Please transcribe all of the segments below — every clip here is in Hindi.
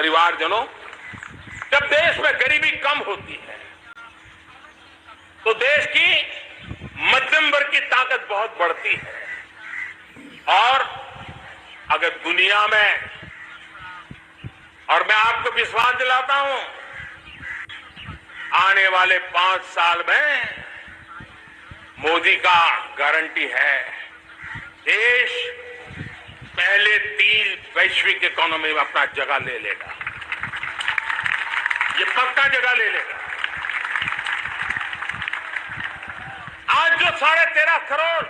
परिवारजनों, जब देश में गरीबी कम होती है तो देश की मध्यम वर्ग की ताकत बहुत बढ़ती है। और अगर दुनिया में, और मैं आपको विश्वास दिलाता हूं, आने वाले 5 साल में मोदी का गारंटी है, देश पहले 3 वैश्विक इकोनॉमी में अपना जगह ले लेगा। ये पक्का जगह ले लेगा। आज जो 13.5 करोड़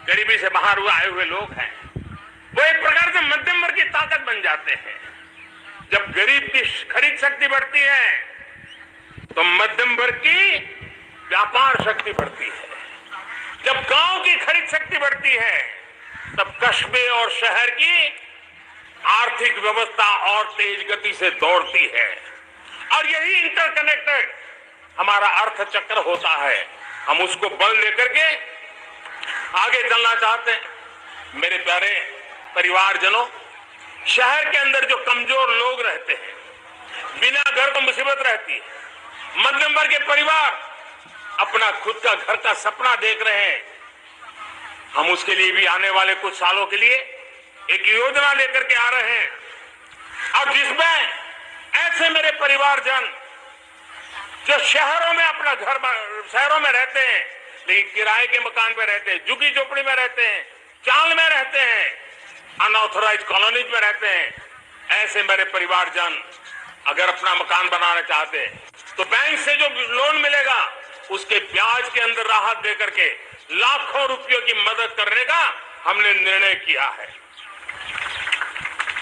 गरीबी से बाहर आए हुए लोग हैं, वो एक प्रकार से मध्यम वर्ग की ताकत बन जाते हैं। जब गरीब की खरीद शक्ति बढ़ती है तो मध्यम वर्ग की व्यापार शक्ति बढ़ती है। जब गांव की खरीद शक्ति बढ़ती है तब कस्बे और शहर की आर्थिक व्यवस्था और तेज गति से दौड़ती है। और यही इंटरकनेक्टेड हमारा अर्थ चक्र होता है। हम उसको बल लेकर के आगे चलना चाहते हैं। मेरे प्यारे परिवारजनों, शहर के अंदर जो कमजोर लोग रहते हैं, बिना घर को मुसीबत रहती है, मध्यम वर्ग के परिवार अपना खुद का घर का सपना देख रहे हैं, हम उसके लिए भी आने वाले कुछ सालों के लिए एक योजना लेकर के आ रहे हैं। और जिसमें ऐसे मेरे परिवारजन जो शहरों में अपना घर, शहरों में रहते हैं लेकिन किराए के मकान पे रहते हैं, झुग्गी झोपड़ी में रहते हैं, चाल में रहते हैं, अनऑथराइज्ड कॉलोनीज में रहते हैं, ऐसे मेरे परिवारजन अगर अपना मकान बनाना चाहते हैं तो बैंक से जो लोन मिलेगा उसके ब्याज के अंदर राहत देकर के लाखों रुपयों की मदद करने का हमने निर्णय किया है।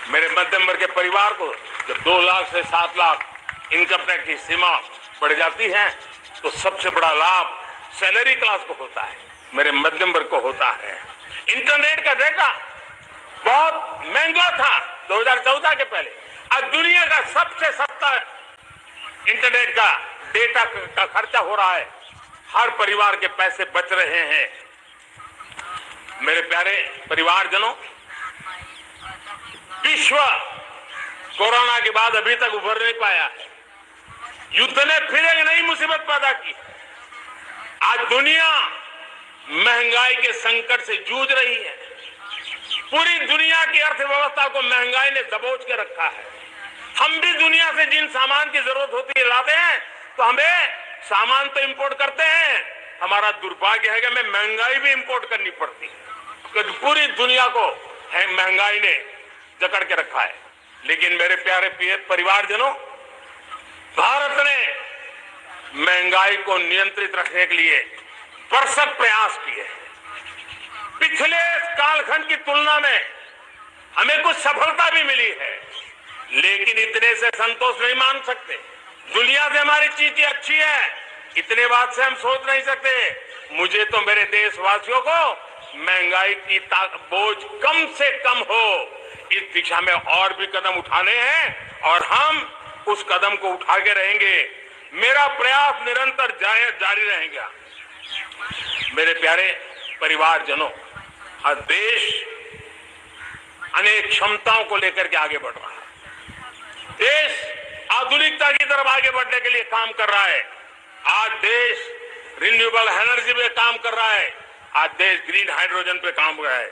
मेरे मध्यम वर्ग के परिवार को जब 2 लाख से 7 लाख इनकम टैक्स की सीमा बढ़ जाती है तो सबसे बड़ा लाभ सैलरी क्लास को होता है, मेरे मध्यम वर्ग को होता है। इंटरनेट का डेटा बहुत महंगा था 2014 के पहले, आज दुनिया का सबसे सस्ता इंटरनेट का डेटा का खर्चा हो रहा है। हर परिवार के पैसे बच रहे हैं। मेरे प्यारे परिवारजनों, विश्व कोरोना के बाद अभी तक उभर नहीं पाया है। युद्ध ने फिर एक नई मुसीबत पैदा की। आज दुनिया महंगाई के संकट से जूझ रही है। पूरी दुनिया की अर्थव्यवस्था को महंगाई ने दबोच के रखा है। हम भी दुनिया से जिन सामान की जरूरत होती है लाते हैं तो हमें सामान तो इंपोर्ट करते हैं। हमारा दुर्भाग्य है कि हमें महंगाई भी इंपोर्ट करनी पड़ती है क्योंकि पूरी दुनिया को महंगाई ने जकड़ के रखा है। लेकिन मेरे प्यारे परिवारजनों, भारत ने महंगाई को नियंत्रित रखने के लिए भरसक प्रयास किए। पिछले कालखंड की तुलना में हमें कुछ सफलता भी मिली है, लेकिन इतने से संतोष नहीं मान सकते। दुनिया से हमारी चीजें अच्छी है, इतने बात से हम सोच नहीं सकते। मुझे तो मेरे देशवासियों को महंगाई की बोझ कम से कम हो, इस दिशा में और भी कदम उठाने हैं और हम उस कदम को उठा के रहेंगे। मेरा प्रयास निरंतर जारी रहेगा। मेरे प्यारे परिवारजनों, आज देश अनेक क्षमताओं को लेकर के आगे बढ़ रहा है। देश आधुनिकता की तरफ आगे बढ़ने के लिए काम कर रहा है। आज देश रिन्यूएबल एनर्जी पे काम कर रहा है। आज देश ग्रीन हाइड्रोजन पे काम कर रहा है।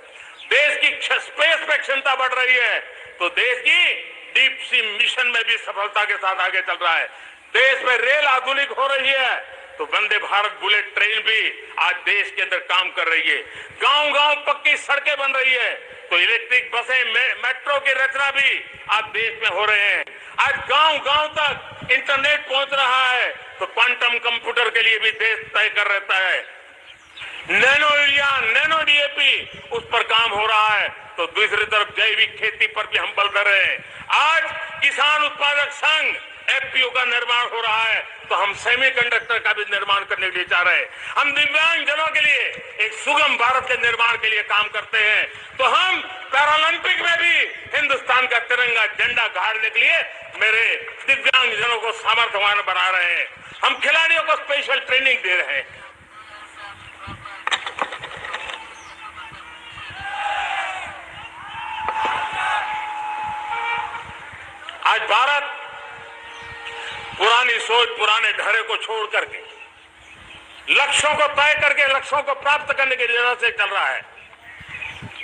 देश की स्पेस पे क्षमता बढ़ रही है तो देश की डीप सी मिशन में भी सफलता के साथ आगे चल रहा है। देश में रेल आधुनिक हो रही है तो वंदे भारत बुलेट ट्रेन भी आज देश के अंदर काम कर रही है। गांव गांव पक्की सड़कें बन रही है तो इलेक्ट्रिक बसें, मेट्रो की रचना भी आज देश में हो रहे हैं। आज गांव गांव तक इंटरनेट पहुंच रहा है तो क्वांटम कंप्यूटर के लिए भी देश तय कर रहता है। नैनो यूरिया, नैनो डीएपी उस पर काम हो रहा है तो दूसरी तरफ जैविक खेती पर भी हम बल कर रहे हैं। आज किसान उत्पादक संघ एफपीओ का निर्माण हो रहा है तो हम सेमीकंडक्टर का भी निर्माण करने के लिए चाह रहे हैं। हम दिव्यांग जनों के लिए एक सुगम भारत के निर्माण के लिए काम करते हैं तो हम पैरालंपिक में भी हिंदुस्तान का तिरंगा झंडा गाड़ने के लिए मेरे दिव्यांग जनों को सामर्थ्यवान बना रहे हैं। हम खिलाड़ियों को स्पेशल ट्रेनिंग दे रहे हैं। आज भारत पुरानी सोच, पुराने ढर्रे को छोड़ करके लक्ष्यों को तय करके लक्ष्यों को प्राप्त करने की जरूरत से चल रहा है।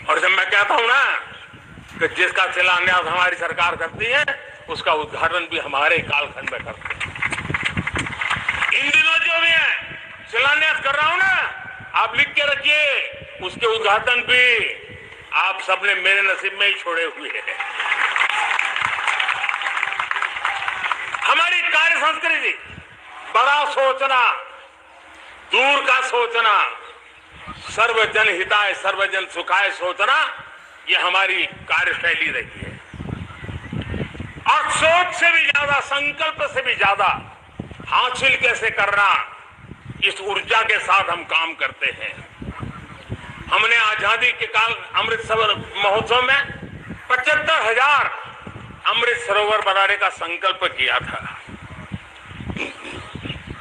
और जब मैं कहता हूं ना कि जिसका शिलान्यास हमारी सरकार करती है उसका उद्घाटन भी हमारे कालखंड में करते हैं। इन दिनों जो भी है शिलान्यास कर रहा हूं ना, आप लिख के रखिए, उसके उद्घाटन भी आप सबने मेरे नसीब में ही छोड़े हुए हैं। हमारी कार्य संस्कृति बड़ा सोचना, दूर का सोचना, सर्वजन हिताय सर्वजन सुखाय सोचना, ये हमारी कार्यशैली रही है। और सोच से भी ज्यादा, संकल्प से भी ज्यादा हासिल कैसे करना, इस ऊर्जा के साथ हम काम करते हैं। हमने आजादी के काल अमृत सरोवर महोत्सव में 75,000 अमृत सरोवर बनाने का संकल्प किया था।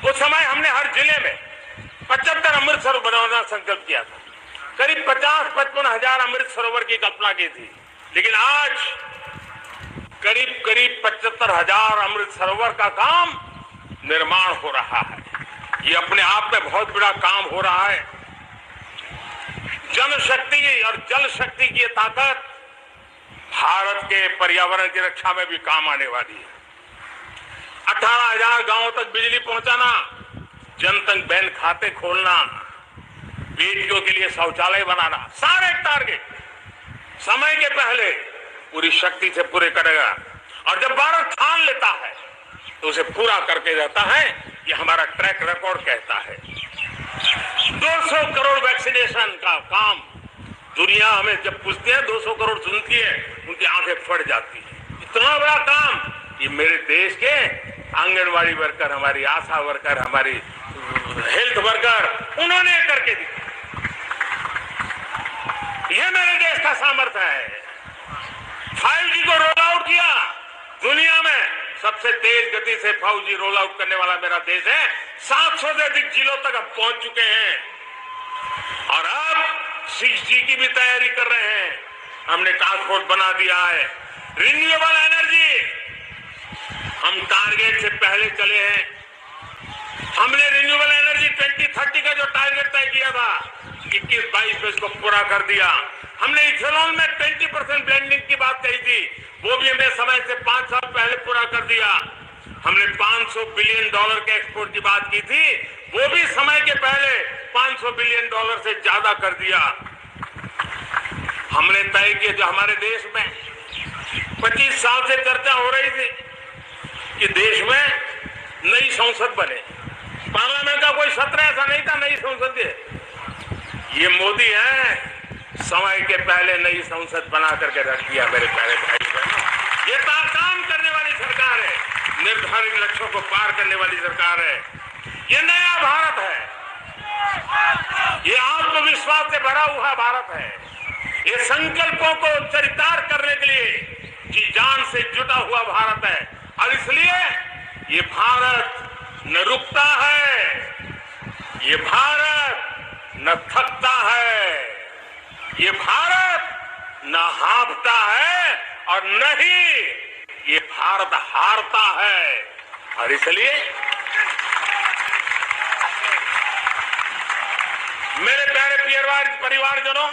उस समय हमने हर जिले में 75 अमृत सरोवर बनाने का संकल्प किया था। करीब 50-55 हजार अमृत सरोवर की कल्पना की थी, लेकिन आज करीब 75,000 अमृत सरोवर का काम निर्माण हो रहा है। ये अपने आप में बहुत बड़ा काम हो रहा है। जनशक्ति और जल शक्ति की ताकत भारत के पर्यावरण की रक्षा में भी काम आने वाली है। 18,000 गांवों तक बिजली पहुंचाना, जनधन बैंक खाते खोलना, बेटियों के लिए शौचालय बनाना, सारे टारगेट समय के पहले पूरी शक्ति से पूरे करेगा। और जब भारत ठान लेता है तो उसे पूरा करके जाता है। ये हमारा ट्रैक रिकॉर्ड कहता है। 200 करोड़ वैक्सीनेशन का काम, दुनिया हमें जब पूछती है 200 करोड़ सुनती है, उनकी आंखें फट जाती है। इतना बड़ा काम ये मेरे देश के आंगनवाड़ी वर्कर, हमारी आशा वर्कर, हमारी हेल्थ वर्कर, उन्होंने करके दिया। ये मेरे देश का सामर्थ्य है। 5G को रोल आउट किया, दुनिया में सबसे तेज गति से 5G रोल आउट करने वाला मेरा देश है। 700 से अधिक जिलों तक अब पहुंच चुके हैं और अब 6G की भी तैयारी कर रहे हैं। हमने टास्क फोर्स बना दिया है। रिन्यूएबल एनर्जी, हम टारगेट से पहले चले हैं। हमने रिन्यूएबल एनर्जी 2030 का जो टारगेट तय किया था 21-22 में इसको पूरा कर दिया। हमने इथेनॉल में 20% ब्लेंडिंग की बात कही थी, वो भी हमने समय से 5 साल पहले पूरा कर दिया। हमने $500 बिलियन के एक्सपोर्ट की बात की थी, वो भी समय के पहले $500 बिलियन से ज्यादा कर दिया। हमने तय किया, जो हमारे देश में 25 साल से चर्चा हो रही थी कि देश में नई संसद बने, पार्लियामेंट का कोई सत्र ऐसा नहीं था नई संसद के। ये मोदी है, समय के पहले नई संसद बना करके रख दिया। मेरे प्यारे भाई बहनों, ये काम करने वाली सरकार है, निर्धारित लक्ष्यों को पार करने वाली सरकार है। ये नया भारत है, ये आत्मविश्वास से भरा हुआ भारत है। ये संकल्पों को चरितार्थ करने के लिए जी जान से जुटा हुआ भारत है। और इसलिए ये भारत न रुकता है, ये भारत न थकता है, ये भारत न हारता है और न ही ये भारत हारता है। और इसलिए मेरे प्यारे परिवारजनों,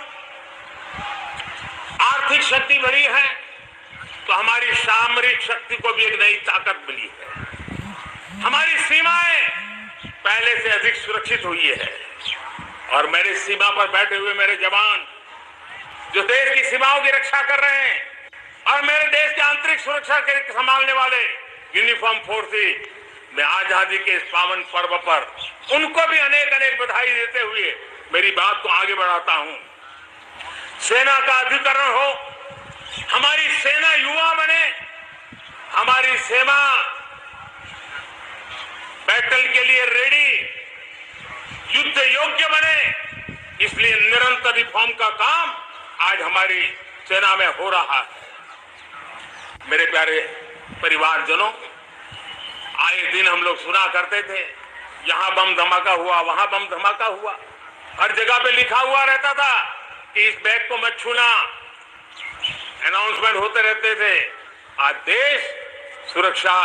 आर्थिक शक्ति बढ़ी है तो हमारी सामरिक शक्ति को भी एक नई ताकत मिली है। हमारी सीमाएं पहले से अधिक सुरक्षित हुई है और मेरी सीमा पर बैठे हुए मेरे जवान जो देश की सीमाओं की रक्षा कर रहे हैं और मेरे देश की आंतरिक सुरक्षा के संभालने वाले यूनिफॉर्म फोर्सेस, मैं आजादी के इस पावन पर्व पर उनको भी अनेक अनेक बधाई देते हुए मेरी बात को आगे बढ़ाता हूं। सेना का अधिकरण हो, हमारी सेना युवा बने, हमारी सेना बैटल के लिए रेडी, युद्ध योग्य बने। इसलिए निरंतर रिफॉर्म का काम आज हमारी सेना में हो रहा है। मेरे प्यारे परिवारजनों, आए दिन हम लोग सुना करते थे, यहां बम धमाका हुआ, वहां बम धमाका हुआ, हर जगह पे लिखा हुआ रहता था कि इस बैग को मत छूना, अनाउंसमेंट होते रहते थे। आज देश सुरक्षा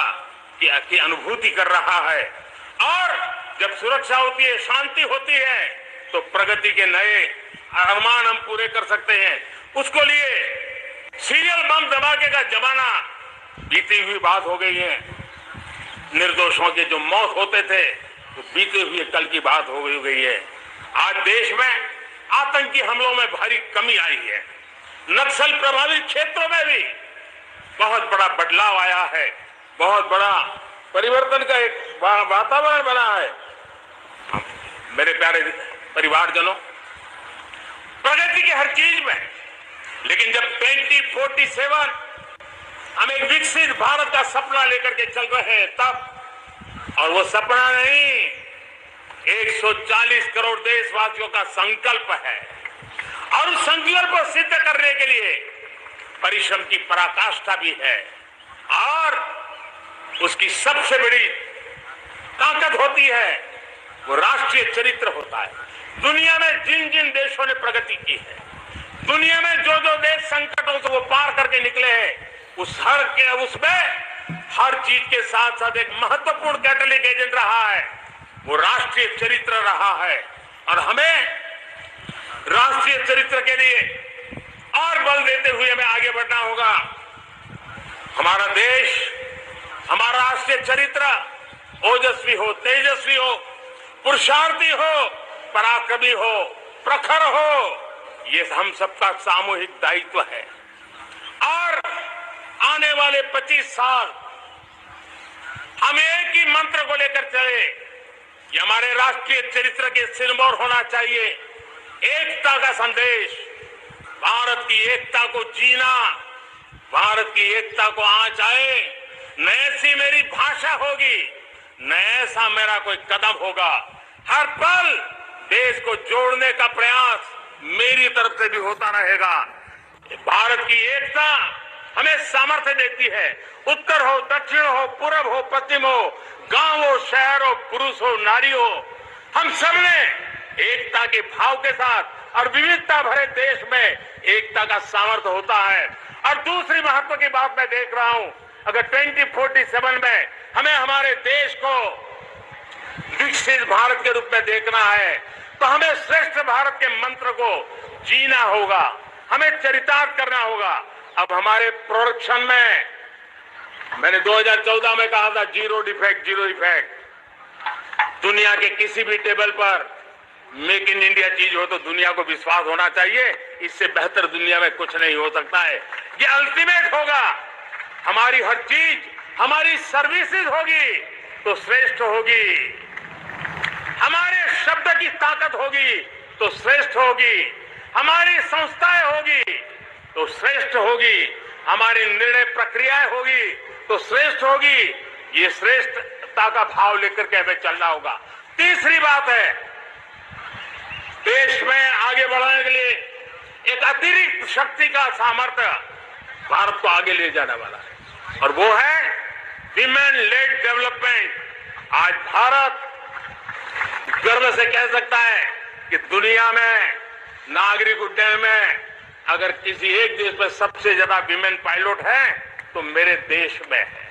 की अनुभूति कर रहा है। और जब सुरक्षा होती है, शांति होती है, तो प्रगति के नए अरमान हम पूरे कर सकते हैं। उसको लिए सीरियल बम धमाके का जमाना बीती हुई बात हो गई है। निर्दोषों के जो मौत होते थे तो बीते हुए कल की बात हो गई है। आज देश में आतंकी हमलों में भारी कमी आई है। नक्सल प्रभावित क्षेत्रों में भी बहुत बड़ा बदलाव आया है, बहुत बड़ा परिवर्तन का एक वातावरण बना है। मेरे प्यारे परिवारजनों, प्रगति की हर चीज में, लेकिन जब 2047 हम एक विकसित भारत का सपना लेकर के चल रहे हैं तब, और वो सपना नहीं 140 करोड़ देशवासियों का संकल्प है, और उस संकल्प को सिद्ध करने के लिए परिश्रम की पराकाष्ठा भी है। और उसकी सबसे बड़ी ताकत होती है वो राष्ट्रीय चरित्र होता है। दुनिया में जिन जिन देशों ने प्रगति की है, दुनिया में जो जो देश संकटों से वो पार करके निकले हैं, उसमें हर चीज के साथ साथ एक महत्वपूर्ण कैटलिक एजेंट रहा है, वो राष्ट्रीय चरित्र रहा है। और हमें राष्ट्रीय चरित्र के लिए और बल देते हुए हमें आगे बढ़ना होगा। हमारा देश, हमारा राष्ट्रीय चरित्र ओजस्वी हो, तेजस्वी हो, पुरुषार्थी हो, पराक्रमी हो, प्रखर हो, ये हम सबका सामूहिक दायित्व है। और आने वाले 25 साल हम एक ही मंत्र को लेकर चले, ये हमारे राष्ट्रीय चरित्र के सिरमौर होना चाहिए। एकता का संदेश, भारत की एकता को जीना, भारत की एकता को आंच आए, न ऐसी मेरी भाषा होगी, न ऐसा मेरा कोई कदम होगा। हर पल देश को जोड़ने का प्रयास मेरी तरफ से भी होता रहेगा। भारत की एकता हमें सामर्थ्य देती है। उत्तर हो, दक्षिण हो, पूर्व हो, पश्चिम हो, गांव हो, शहर हो, पुरुष हो, नारी हो, हम सब ने एकता के भाव के साथ और विविधता भरे देश में एकता का सामर्थ्य होता है। और दूसरी महत्व की बात मैं देख रहा हूं, अगर 2047 में हमें हमारे देश को विकसित भारत के रूप में देखना है तो हमें श्रेष्ठ भारत के मंत्र को जीना होगा, हमें चरितार्थ करना होगा। अब हमारे प्रोडक्शन में मैंने 2014 में कहा था जीरो डिफेक्ट, जीरो डिफेक्ट। दुनिया के किसी भी टेबल पर मेक इन इंडिया चीज हो तो दुनिया को विश्वास होना चाहिए, इससे बेहतर दुनिया में कुछ नहीं हो सकता है। ये अल्टीमेट होगा। हमारी हर चीज, हमारी सर्विसेज होगी तो श्रेष्ठ होगी, हमारे शब्द की ताकत होगी तो श्रेष्ठ होगी, हमारी संस्थाएं होगी तो श्रेष्ठ होगी, हमारी निर्णय प्रक्रियाएं होगी तो श्रेष्ठ होगी। ये श्रेष्ठता का भाव लेकर के हमें चलना होगा। तीसरी बात है, देश में आगे बढ़ाने के लिए एक अतिरिक्त शक्ति का सामर्थ्य भारत को आगे ले जाने वाला है, और वो है विमेन लेड डेवलपमेंट। आज भारत गर्व से कह सकता है कि दुनिया में नागरिक उड्डयन में अगर किसी एक देश में सबसे ज्यादा विमेन पायलट है तो मेरे देश में है।